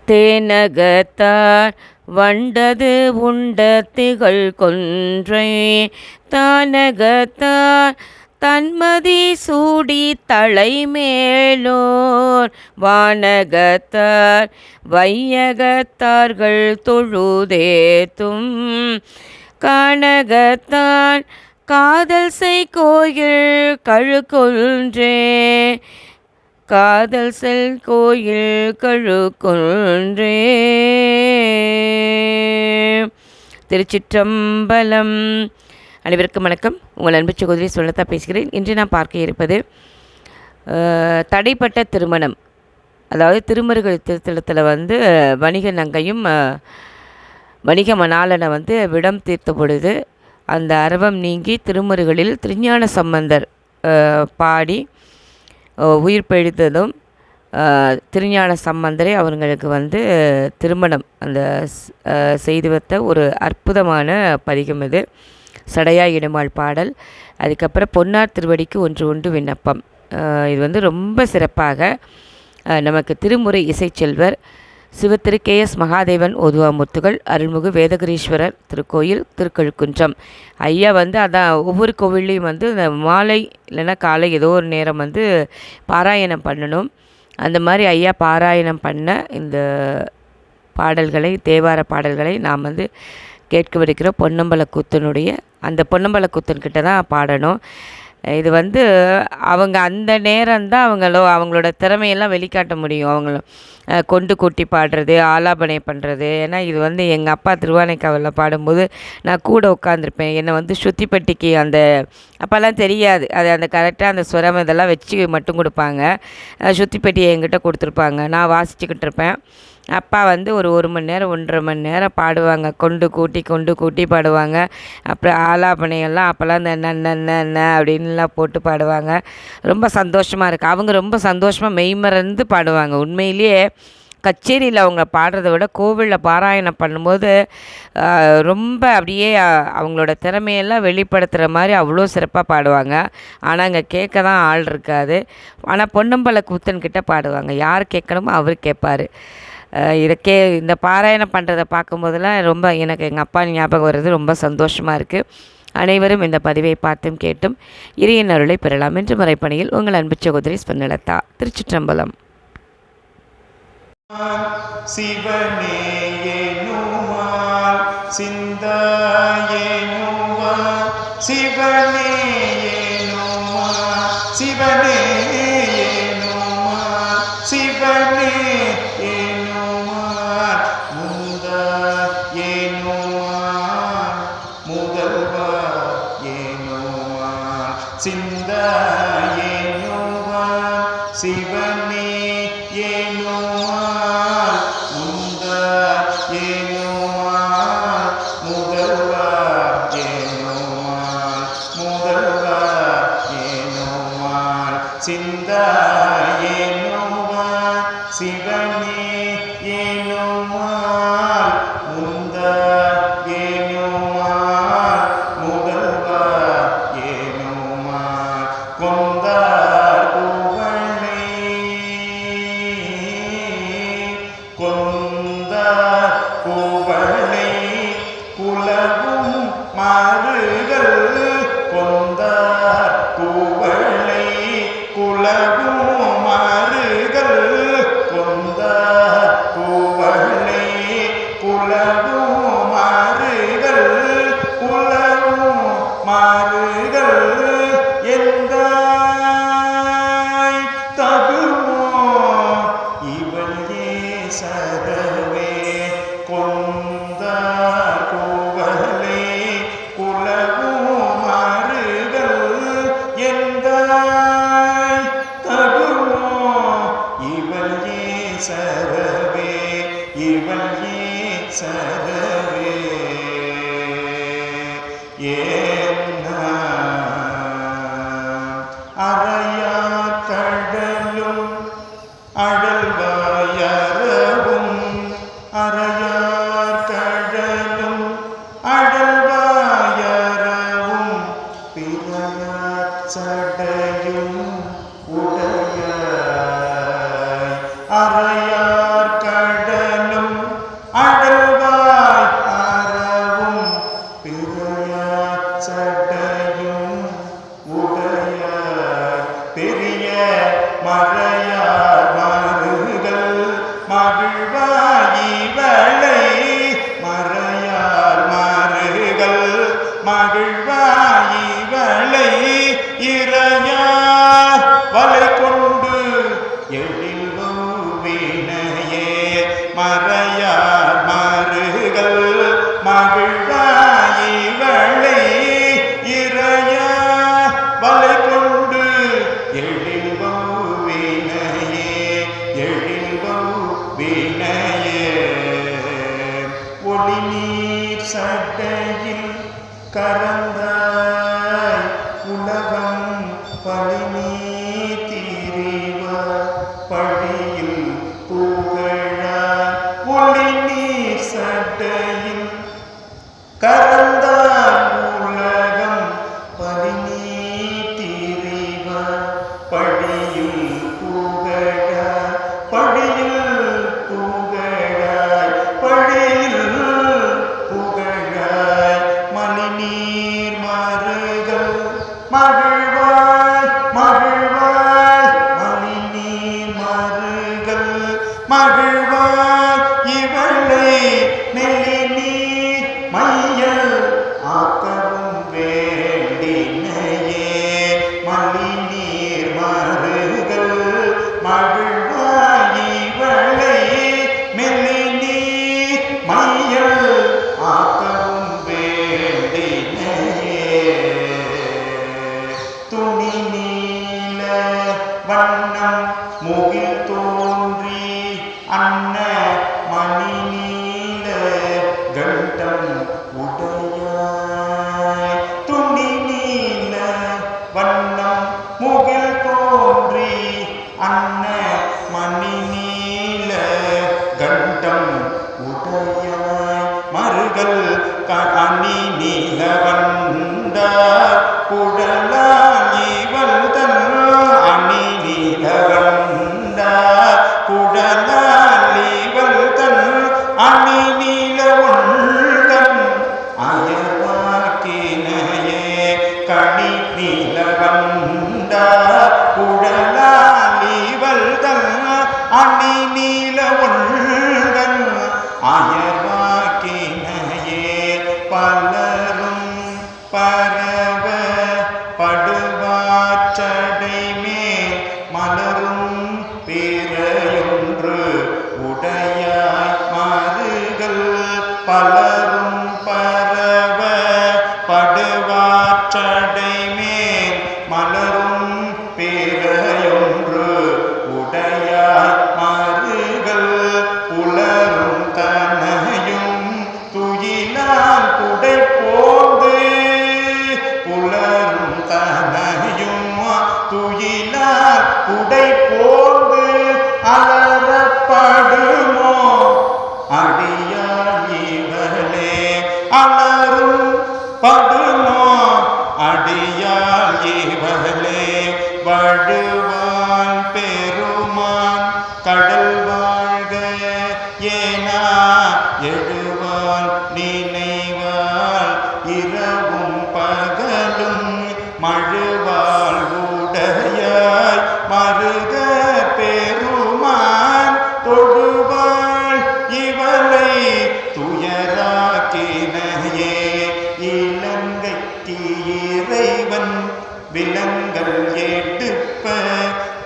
தேனகத்தார் வண்டது உண்ட திகழ் கொன்றை தானகத்தார் தன்மதி சூடி தலைமேலோர் வானகத்தார் வையகத்தார்கள் தொழுதேத்தும் கானகத்தான் காதல் செய் கோயில் கழுக்கொன்றே காதல் செல் கோயில் கழுக்கொன்றே. திருச்சிற்றம்பலம். அனைவருக்கும் வணக்கம். உங்கள் அன்பு சகோதரி சொல்லத்தா பேசுகிறேன். இன்று நான் பார்க்க இருப்பது தடைப்பட்ட திருமணம். அதாவது திருமருகல் திருத்தலத்தில் வணிக நங்கையும் வணிக மணாளனை விடம் தீர்த்த பொழுது அந்த அரவம் நீங்கி திருமருகளில் திருஞான சம்பந்தர் பாடி உயிர் பிழைத்ததும் திருஞான சம்பந்தரை அவங்களுக்கு திருமணம் அந்த செய்து வைத்த ஒரு அற்புதமான பதிகம் இது. சடையா இடுமாள் பாடல். அதுக்கப்புறம் பொன்னார் திருவடிக்கு ஒன்று உண்டு விண்ணப்பம். இது ரொம்ப சிறப்பாக நமக்கு திருமுறை இசைச்செல்வர் சிவத்திரு KS மகாதேவன் ஓதுவாமூர்த்திகள் அருள்மிகு வேதகிரீஸ்வரர் திருக்கோயில் திருக்கழுக்குன்றம். ஐயா அதான் ஒவ்வொரு கோவில்லையும் இந்த மாலை இல்லைன்னா காலை ஏதோ ஒரு நேரம் பாராயணம் பண்ணணும். அந்த மாதிரி ஐயா பாராயணம் பண்ண இந்த பாடல்களை தேவார பாடல்களை நாம் கேட்கவிருக்கிறோம். பொன்னம்பல கூத்தனுடைய அந்த பொன்னம்பல கூத்தன்கிட்ட தான் பாடணும். இது அவங்க அந்த நேரம்தான் அவங்களோட திறமையெல்லாம் வெளிக்காட்ட முடியும். அவங்கள கொண்டு கூட்டி பாடுறது, ஆலாபனை பண்ணுறது. ஏன்னா இது எங்கள் அப்பா திருவானைக்காவலில் பாடும்போது நான் கூட உட்காந்துருப்பேன். என்னை சுத்திப்பட்டிக்கு அந்த அப்போல்லாம் தெரியாது, அது அந்த கரெக்டாக அந்த ஸ்வரம் இதெல்லாம் வச்சு மட்டும் கொடுப்பாங்க. சுத்திப்பட்டியை என்கிட்ட கொடுத்துருப்பாங்க. நான் வாசிச்சுக்கிட்டு இருப்பேன். அப்பா ஒரு மணி நேரம் 1.5 மணி நேரம் பாடுவாங்க. கொண்டு கூட்டி பாடுவாங்க. அப்புறம் ஆலாபனையெல்லாம் அப்போல்லாம் இந்த நன்ன அப்படின்லாம் போட்டு பாடுவாங்க. ரொம்ப சந்தோஷமாக இருக்குது. அவங்க ரொம்ப சந்தோஷமாக மெய்மறந்து பாடுவாங்க. உண்மையிலேயே கச்சேரியில் அவங்க பாடுறத விட கோவிலில் பாராயணம் பண்ணும்போது ரொம்ப அப்படியே அவங்களோட திறமையெல்லாம் வெளிப்படுத்துகிற மாதிரி அவ்வளோ சிறப்பாக பாடுவாங்க. ஆனால் அங்கே கேட்க தான் ஆள் இருக்காது. ஆனால் பொன்னம்பல கூத்தன்கிட்ட பாடுவாங்க. யார் கேட்கணுமோ அவர் கேட்பார். இந்த பாராயணம் பண்ணுறதை பார்க்கும்போதெல்லாம் ரொம்ப எனக்கு எங்கள் அப்பா ஞாபகம் வர்றது ரொம்ப சந்தோஷமாக இருக்குது. அனைவரும் இந்த பதிவை பார்த்தும் கேட்டும் இறையின் அருளை பெறலாம் என்று மறைப்பணியில் உங்கள் அன்பு சகோதரி ஸ்பந்தலதா. திருச்சிற்றம்பலம். சிவனே ஏனுமால் சிந்தாயேனுமால் சிவனே ஏனுமால் சிவனே ஏனுமால் சிவனே ஏனுமால் முந்தா ஏனுமால் முதல்வா ஏனுமால் சிந்தா ஏனுமால் சிவனே ஏனுமால் முந்தா ஏனுமால் முதல்வா ஏனுமால் முதல்வா ஏனுமால் சிந்தா ஏனுமால் சிவனே ஏனுமால் முந்தா ஏனுமால் முதல்வா ஏனுமால் கொந்தார் புகழை கொந்தார் புகழை குலவும் மாறுகள் கொந்தார் புகழை குலவும் மாறுகள் கொந்தார் புகழை குலவும் மாறுகள் குலவும் மாறுகள் எந்தாய் தகுமோ இவள் ஏசரவே கொந்தார் புகழை குலவும் மாறுகள் எந்தாய் தகுமோ இவள் ஏசரவே இவள் ஏசரவே ஏன்னா அறையா கடலும் அடல்வாயரவும் அறையார் கடலும் அடல்வாயரவும் பிறையார் சடையும் உடையாய் அறையார் கடலும் மகிழ்வாயிவளை இறையார் வலை கொண்டு எழில்வினையே மறையார் மருகல் மகிழ்வாயிவளை இறையார் வலை கொண்டு எழில்வினையே எழில்வினையே ஒளி நீர் சட்டையில் கரந்தாய் உலகம் பழினி திரிவ பழியில் புகழாய் ஒளி நீர் சட்டையில் கரந்தாய் உலகம் பழினி திரிவ பழியில் புகழாய் பழியில் புகழாய் பழியில் புகழாய் மணிநீர் மருகல் மகிழ்வாய் மகிழ்வாய் மணிநீர் மருகல் மகிழ்வாய் இவளை நெல்லி நீர் மையல் ஆக்கவும் வேண்டினையே மணிநீர் மருகல் மகிழ்வாய் இவளை மெல்லி நீர் மையல் ஆக்கவும் வேண்டினையே துணி நீல வண்ணம் முகில் தோன்றி அன்ன மணி நீல கண்டம் உடையாய் துணி நீல வண்ணம் முகில் தோன்றி அன்ன மணி நீல கண்டம் உடையாய் மருகல் அணி நீல வண்ட குடலாயிவள் தன் அணி நீல வண்ட குடலாயிவள் தன் அணி நீல ஒன்றன் அயர்வாக்கினையே கணி நீல வண்ட குடலாயிவள் தன் அணி நீல ஒன்றன் அயர்வாக்கினையே பலரும் பரவ படுவாற்றடை மேல் மலரும் பிறையொன்று உடையாய் மருகல் பலரும் பரவ படுவாற்றடை மேல் மலரும் பிறையொன்று உடையாய் மருகல் உலரும் தனையும் துயிலால் குடை போந்து புலரும் தனையும் துயிலால் குடை போந்து அலறப்படுமோ அடியாள் இவளே அலரும் படுமோ அடியாள் இவளே வடுவான் பெருமான் கடல் வாழ்க ஏனா எழுவாள் நினைவாள் இரவும் பகலும் மழுவாள் உடையாய் மருக பெருமான் தொழுவாள் இவளை துயராக்கினையே இலங்கைக்கு இறைவன் விலங்கல் எடுப்ப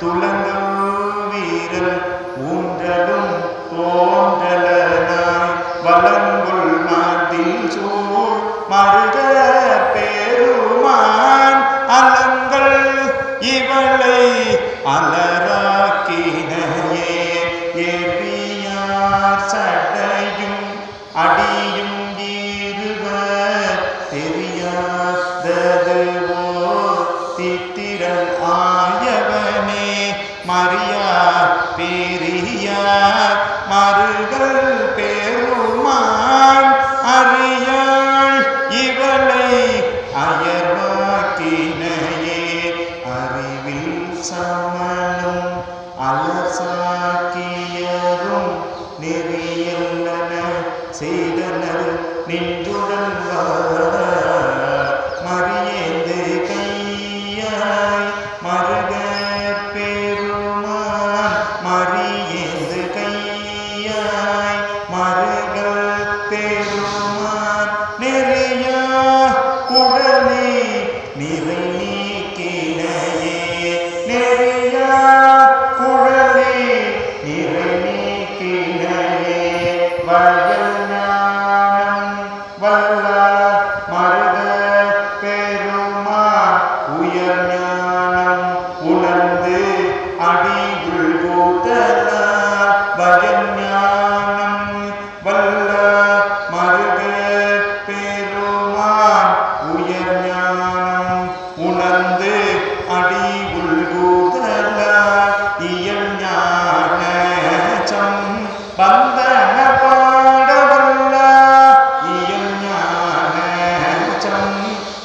துலங்கும் வீரல் ஊன்றலும் தோன்றலனாய் வலங்குள் மாதில் சூழ் மருக பெருமான் அலங்கள் இவளை அலராக்கினையே எரியார் சடையும் அடியும் இருவர் தெரியாததுவோ தித்திரன் ஆயவனே மரியார் பெரியார் மருகல் பெருமான் அறியாள் இவளை அயர்வாக்கினையே அறிவில் சமனும் அலசாக்கியரும் நெறியல்லன செய்தனர் நின்றுடன் மறியேந்து கையாய் மருக பெருமான் மறியேந்து கையாய் மருக பெருமான் நெறியா குழ வல்லார் மருக பெருமான் உயர் ஞானம் உணர்ந்து அடி உள்கூத்தலார் பயம் ஞானம் வல்லார் மருக பெருமான் உயர் ஞானம் உணர்ந்து அடி உள்கூத்தலார் இயல் ஞான பந்தன பாடவல்லார் இயல் ஞான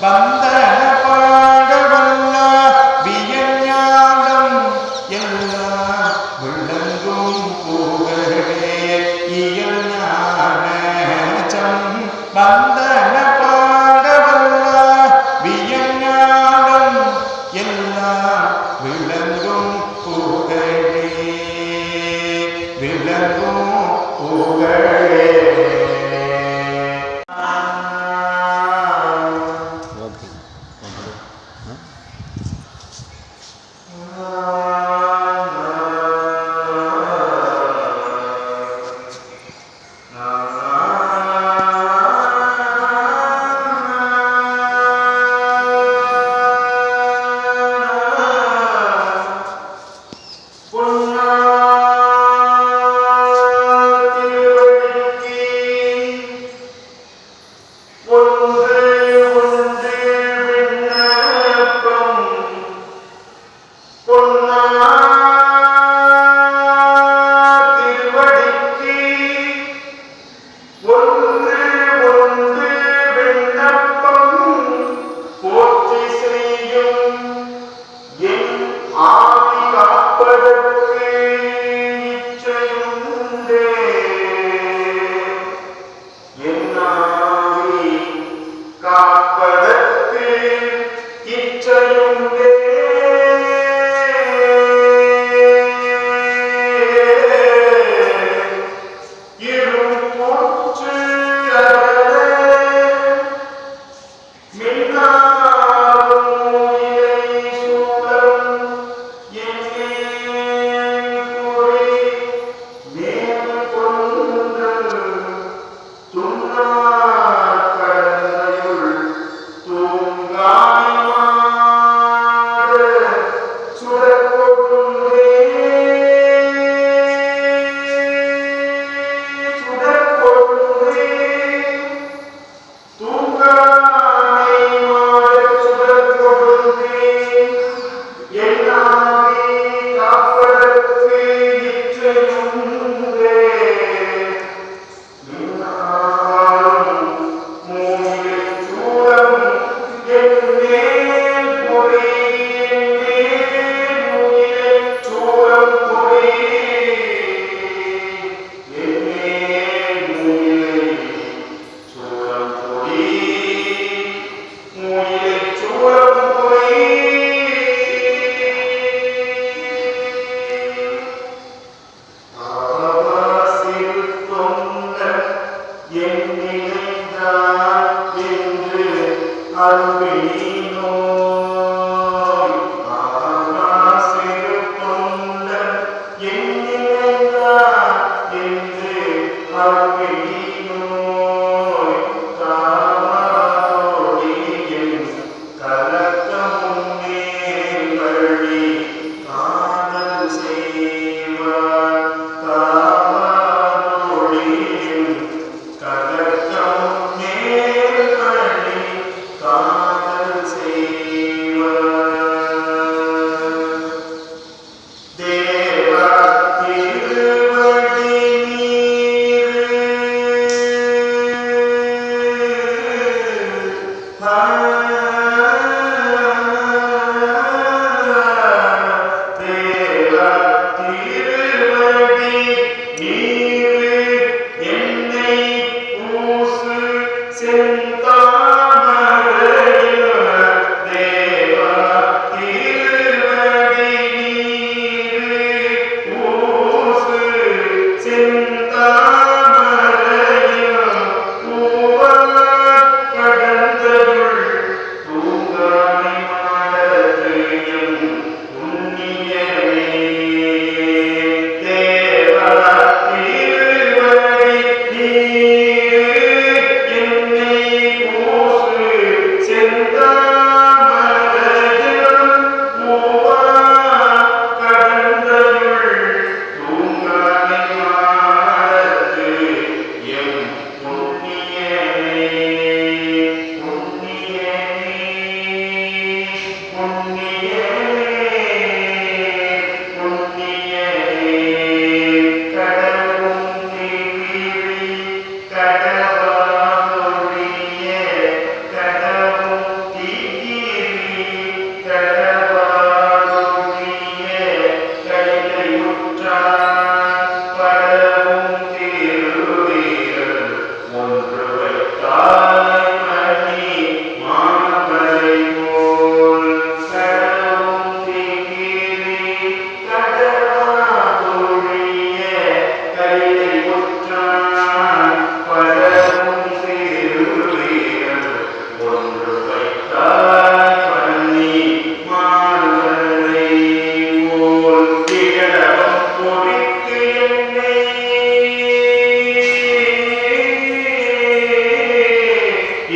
பந்தன பாடவல்லார் வியல் ஞானம் எல்லாம் விளங்கும் புகழே இயல் ஞான பந்தன பாடவல்லார் வியல் ஞானம் எல்லாம் விளங்கும் புகழே விளங்கும் புகழே.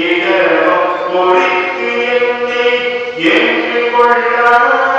இடமும் பொறித்து என்னை என்று கொள்ளாய்